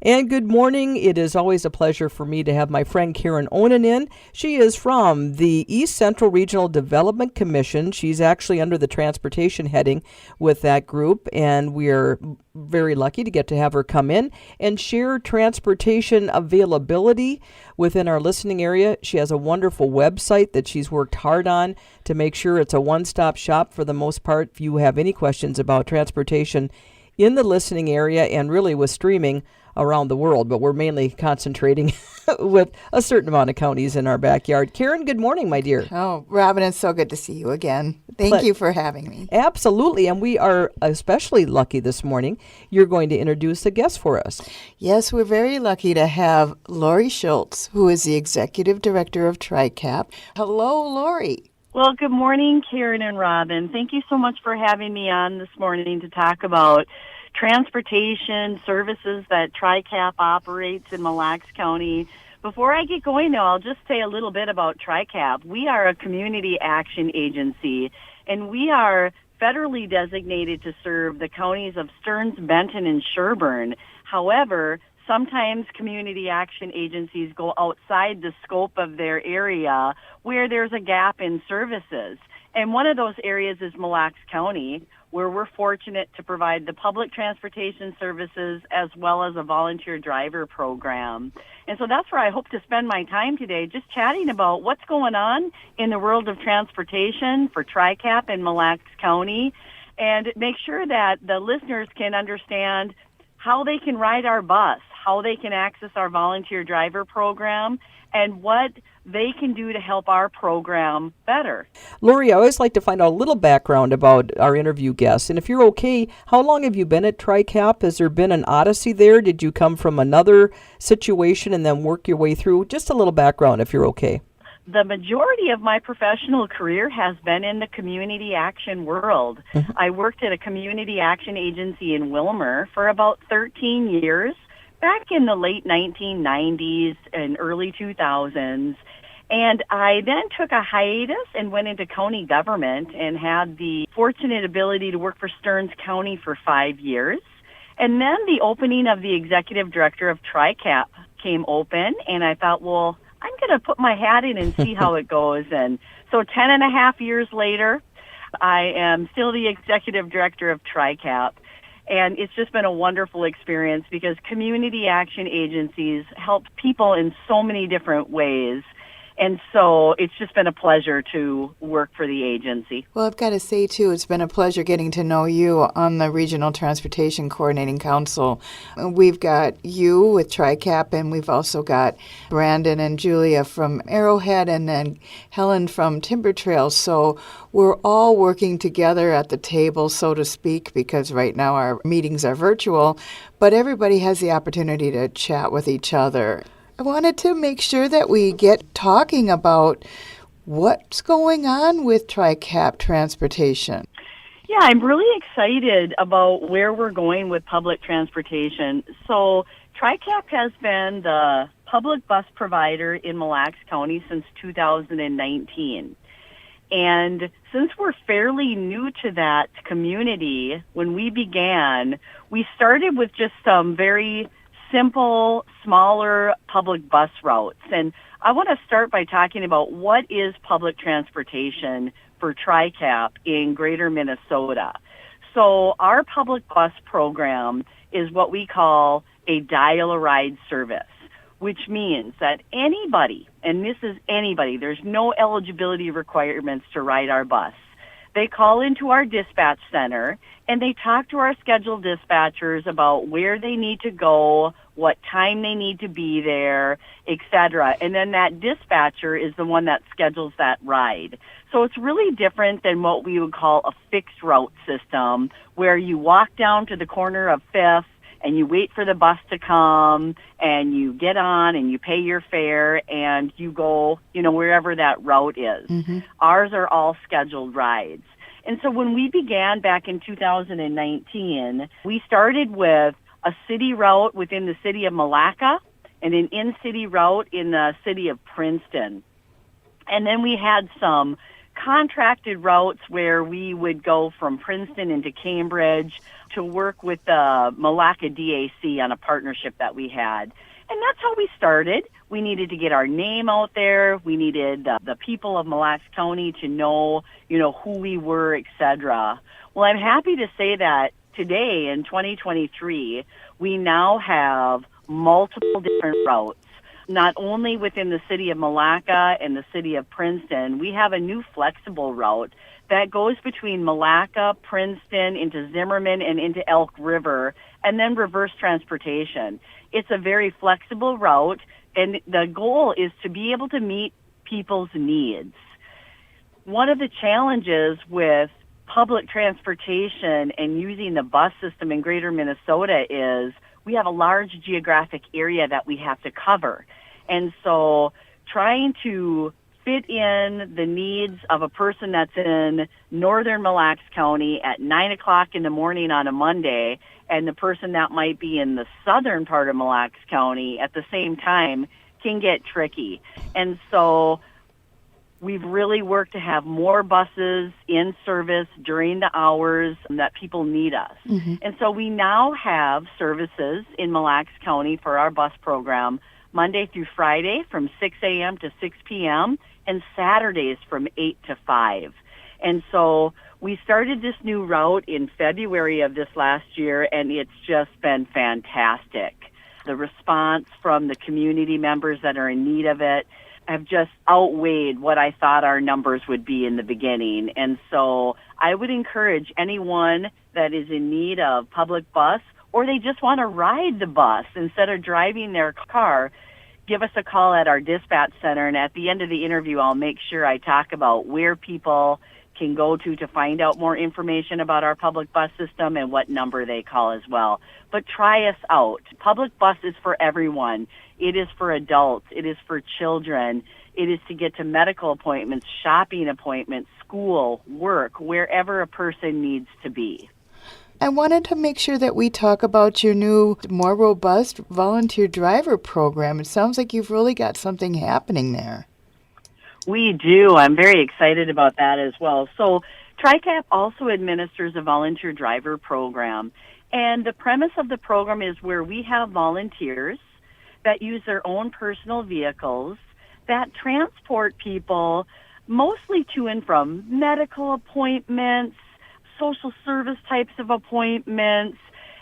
And good morning. It is always a pleasure for me to have my friend Karen Onan in. She is from the East Central Regional Development Commission. She's actually under the transportation heading with that group, and we are very lucky to get to have her come in and share transportation availability within our listening area. She has a wonderful website that she's worked hard on to make sure it's a one-stop shop for the most part. If you have any questions about transportation in the listening area and really with streaming around the world, but we're mainly concentrating with a certain amount of counties in our backyard. Karen, good morning, my dear. Oh, Robin, it's so good to see you again. Thank you for having me. Absolutely, and we are especially lucky this morning. You're going to introduce a guest for us. Yes, we're very lucky to have Lori Shultz, who is the Executive Director of TRICAP. Hello, Lori. Well, good morning, Karen and Robin. Thank you so much for having me on this morning to talk about transportation services that TRICAP operates in Mille Lacs County. Before I get going, though, I'll just say a little bit about TRICAP. We are a community action agency, and we are federally designated to serve the counties of Stearns, Benton, and Sherburne. However, sometimes community action agencies go outside the scope of their area where there's a gap in services. And one of those areas is Mille Lacs County, where we're fortunate to provide the public transportation services as well as a volunteer driver program. And so that's where I hope to spend my time today, just chatting about what's going on in the world of transportation for TRICAP in Mille Lacs County, and make sure that the listeners can understand how they can ride our bus, how they can access our volunteer driver program, and what they can do to help our program better. Lori, I always like to find out a little background about our interview guests. And if you're okay, how long have you been at TRICAP? Has there been an odyssey there? Did you come from another situation and then work your way through? Just a little background, if you're okay. The majority of my professional career has been in the community action world. Mm-hmm. I worked at a community action agency in Willmar for about 13 years, back in the late 1990s and early 2000s. And I then took a hiatus and went into county government and had the fortunate ability to work for Stearns County for 5 years. And then the opening of the executive director of TRICAP came open, and I thought, well, I'm going to put my hat in and see how it goes. And so 10 and a half years later, I am still the executive director of TRICAP. And it's just been a wonderful experience because community action agencies help people in so many different ways. And so it's just been a pleasure to work for the agency. Well, I've got to say, too, it's been a pleasure getting to know you on the Regional Transportation Coordinating Council. We've got you with TRICAP, and we've also got Brandon and Julia from Arrowhead and then Helen from Timber Trail. So we're all working together at the table, so to speak, because right now our meetings are virtual, but everybody has the opportunity to chat with each other. I wanted to make sure that we get talking about what's going on with TRICAP transportation. Yeah, I'm really excited about where we're going with public transportation. So TRICAP has been the public bus provider in Mille Lacs County since 2019. And since we're fairly new to that community, when we began, we started with just some very simple, smaller public bus routes. And I want to start by talking about what is public transportation for TRICAP in greater Minnesota. So our public bus program is what we call a dial-a-ride service, which means that anybody, and this is anybody, there's no eligibility requirements to ride our bus. They call into our dispatch center, and they talk to our scheduled dispatchers about where they need to go, what time they need to be there, etc. And then that dispatcher is the one that schedules that ride. So it's really different than what we would call a fixed route system, where you walk down to the corner of Fifth, and you wait for the bus to come, and you get on, and you pay your fare, and you go, wherever that route is. Mm-hmm. Ours are all scheduled rides. And so when we began back in 2019, we started with a city route within the city of Milaca and an in-city route in the city of Princeton. And then we had some contracted routes where we would go from Princeton into Cambridge to work with the Milaca DAC on a partnership that we had. And that's how we started. We needed to get our name out there. We needed the people of Mille Lacs County to know, who we were, etc. Well, I'm happy to say that today in 2023, we now have multiple different routes. Not only within the city of Milaca and the city of Princeton, we have a new flexible route that goes between Milaca, Princeton, into Zimmerman, and into Elk River, and then reverse transportation. It's a very flexible route, and the goal is to be able to meet people's needs. One of the challenges with public transportation and using the bus system in greater Minnesota is we have a large geographic area that we have to cover. And so trying to fit in the needs of a person that's in northern Mille Lacs County at 9 o'clock in the morning on a Monday and the person that might be in the southern part of Mille Lacs County at the same time can get tricky. And so we've really worked to have more buses in service during the hours that people need us. Mm-hmm. And so we now have services in Mille Lacs County for our bus program Monday through Friday from 6 a.m. to 6 p.m. and Saturdays from 8 to 5. And so we started this new route in February of this last year, and it's just been fantastic. The response from the community members that are in need of it have just outweighed what I thought our numbers would be in the beginning. And so I would encourage anyone that is in need of public bus or they just want to ride the bus instead of driving their car, give us a call at our dispatch center. And at the end of the interview, I'll make sure I talk about where people can go to find out more information about our public bus system and what number they call as well. But try us out. Public bus is for everyone. It is for adults. It is for children. It is to get to medical appointments, shopping appointments, school, work, wherever a person needs to be. I wanted to make sure that we talk about your new, more robust volunteer driver program. It sounds like you've really got something happening there. We do. I'm very excited about that as well. So TRICAP also administers a volunteer driver program. And the premise of the program is where we have volunteers that use their own personal vehicles that transport people mostly to and from medical appointments, social service types of appointments.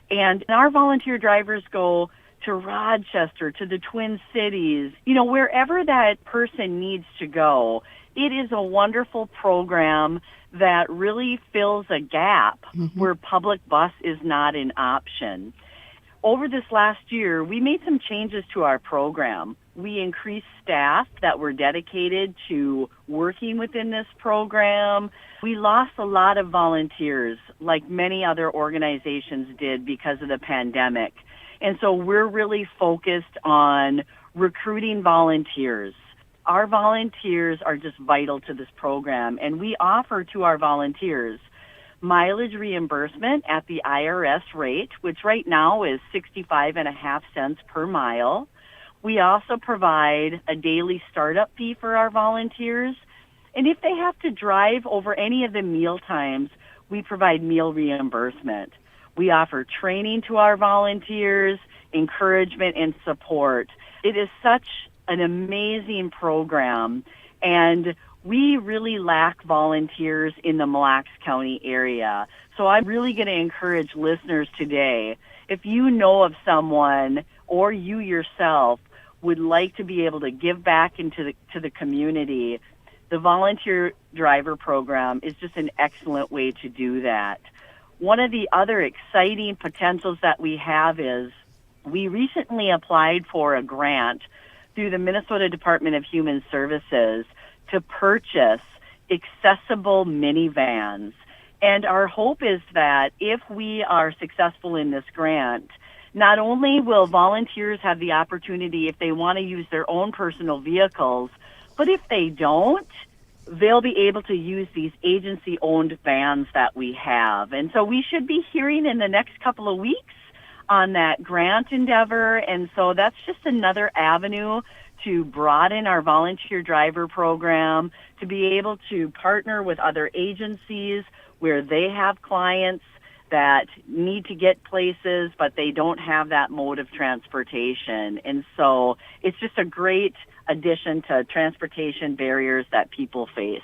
And our volunteer drivers go to Rochester, to the Twin Cities, wherever that person needs to go. It is a wonderful program that really fills a gap where public bus is not an option. Over this last year, we made some changes to our program. We increased staff that were dedicated to working within this program. We lost a lot of volunteers, like many other organizations did because of the pandemic. And so we're really focused on recruiting volunteers. Our volunteers are just vital to this program, and we offer to our volunteers mileage reimbursement at the IRS rate, which right now is 65.5 cents per mile. We also provide a daily startup fee for our volunteers. And if they have to drive over any of the meal times, we provide meal reimbursement. We offer training to our volunteers, encouragement, and support. It is such an amazing program, and we really lack volunteers in the Mille Lacs County area. So I'm really going to encourage listeners today, if you know of someone or you yourself would like to be able to give back into the community, the volunteer driver program is just an excellent way to do that. One of the other exciting potentials that we have is we recently applied for a grant through the Minnesota Department of Human Services to purchase accessible minivans. And our hope is that if we are successful in this grant, not only will volunteers have the opportunity if they want to use their own personal vehicles, but if they don't, they'll be able to use these agency-owned vans that we have. And so we should be hearing in the next couple of weeks on that grant endeavor. And so that's just another avenue to broaden our volunteer driver program, to be able to partner with other agencies where they have clients that need to get places, but they don't have that mode of transportation. And so it's just a great addition to transportation barriers that people face.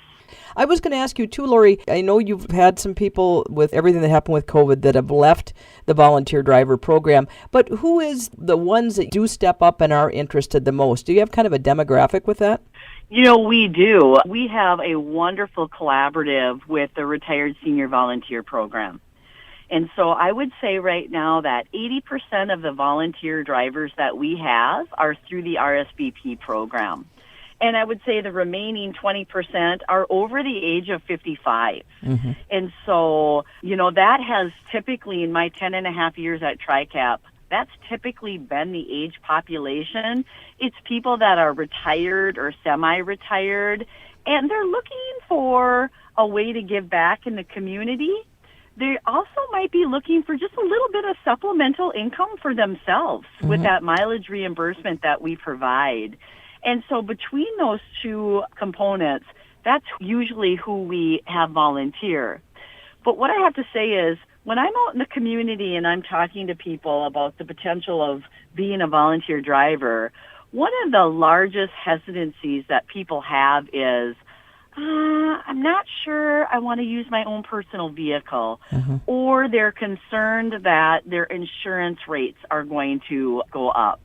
I was going to ask you too, Lori, I know you've had some people with everything that happened with COVID that have left the volunteer driver program, but who is the ones that do step up and are interested the most? Do you have kind of a demographic with that? You know, we do. We have a wonderful collaborative with the Retired Senior Volunteer Program. And so I would say right now that 80% of the volunteer drivers that we have are through the RSVP program. And I would say the remaining 20% are over the age of 55. Mm-hmm. And so, you know, that has typically, in my 10 and a half years at TRICAP, that's typically been the age population. It's people that are retired or semi-retired, and they're looking for a way to give back in the community. They also might be looking for just a little bit of supplemental income for themselves with that mileage reimbursement that we provide. And so between those two components, that's usually who we have volunteer. But what I have to say is, when I'm out in the community and I'm talking to people about the potential of being a volunteer driver, one of the largest hesitancies that people have is, I'm not sure I want to use my own personal vehicle, or they're concerned that their insurance rates are going to go up.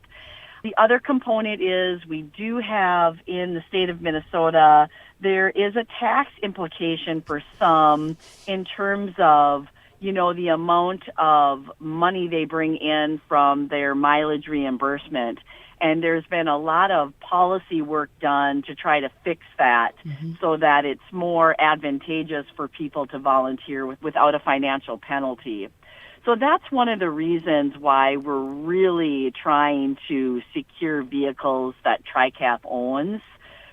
The other component is we do have in the state of Minnesota, there is a tax implication for some in terms of, you know, the amount of money they bring in from their mileage reimbursement. And there's been a lot of policy work done to try to fix that so that it's more advantageous for people to volunteer without a financial penalty. So that's one of the reasons why we're really trying to secure vehicles that TRICAP owns,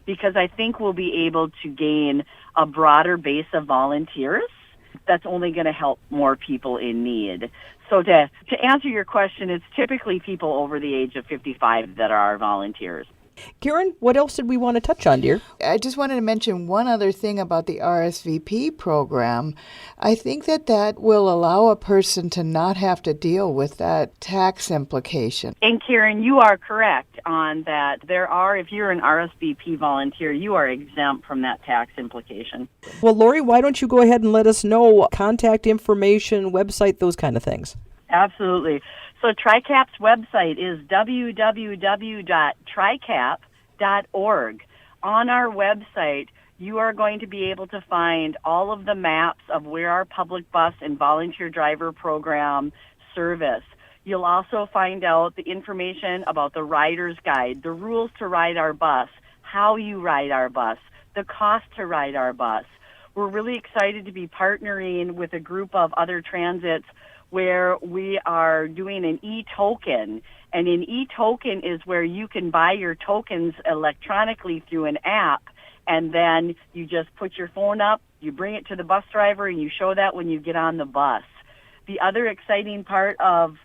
because I think we'll be able to gain a broader base of volunteers. That's only going to help more people in need. So to answer your question, it's typically people over the age of 55 that are our volunteers. Karen, what else did we want to touch on, dear? I just wanted to mention one other thing about the RSVP program. I think that will allow a person to not have to deal with that tax implication. And Karen, you are correct on that. There are, if you're an RSVP volunteer, you are exempt from that tax implication. Well, Lori, why don't you go ahead and let us know contact information, website, those kind of things. Absolutely. So TRICAP's website is www.tricap.org. On our website, you are going to be able to find all of the maps of where our public bus and volunteer driver program service. You'll also find out the information about the rider's guide, the rules to ride our bus, how you ride our bus, the cost to ride our bus. We're really excited to be partnering with a group of other transits where we are doing an e-token. And an e-token is where you can buy your tokens electronically through an app, and then you just put your phone up, you bring it to the bus driver, and you show that when you get on the bus. The other exciting part of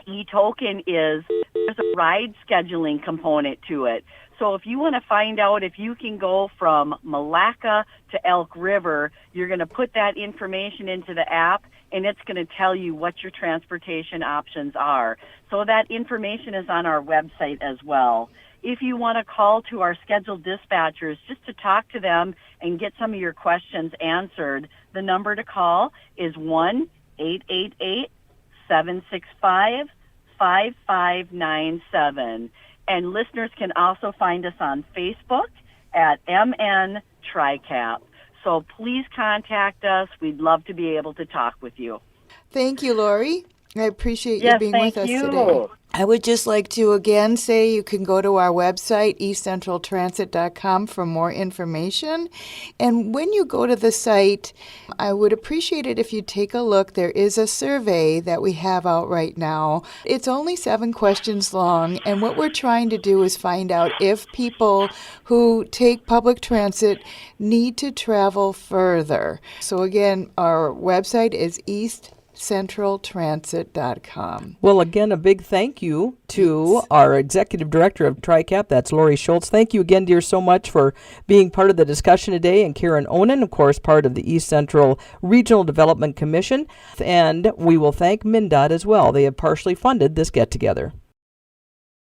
e-token is there's a ride scheduling component to it. So if you want to find out if you can go from Milaca to Elk River, you're going to put that information into the app, and it's going to tell you what your transportation options are. So that information is on our website as well. If you want to call to our scheduled dispatchers just to talk to them and get some of your questions answered, the number to call is 1-888-765-5597. And listeners can also find us on Facebook at MN TRICAP. So please contact us. We'd love to be able to talk with you. Thank you, Lori. I appreciate you being with us you. today. I would just like to again say you can go to our website, eastcentraltransit.com, for more information. And when you go to the site, I would appreciate it if you take a look. There is a survey that we have out right now. It's only 7 questions long, and what we're trying to do is find out if people who take public transit need to travel further. So again, our website is eastcentraltransit.com. Well, again, a big thank you to our Executive Director of TRICAP. That's Lori Shultz. Thank you again, dear, so much for being part of the discussion today. And Karen Onan, of course, part of the East Central Regional Development Commission. And we will thank MnDOT as well. They have partially funded this get-together.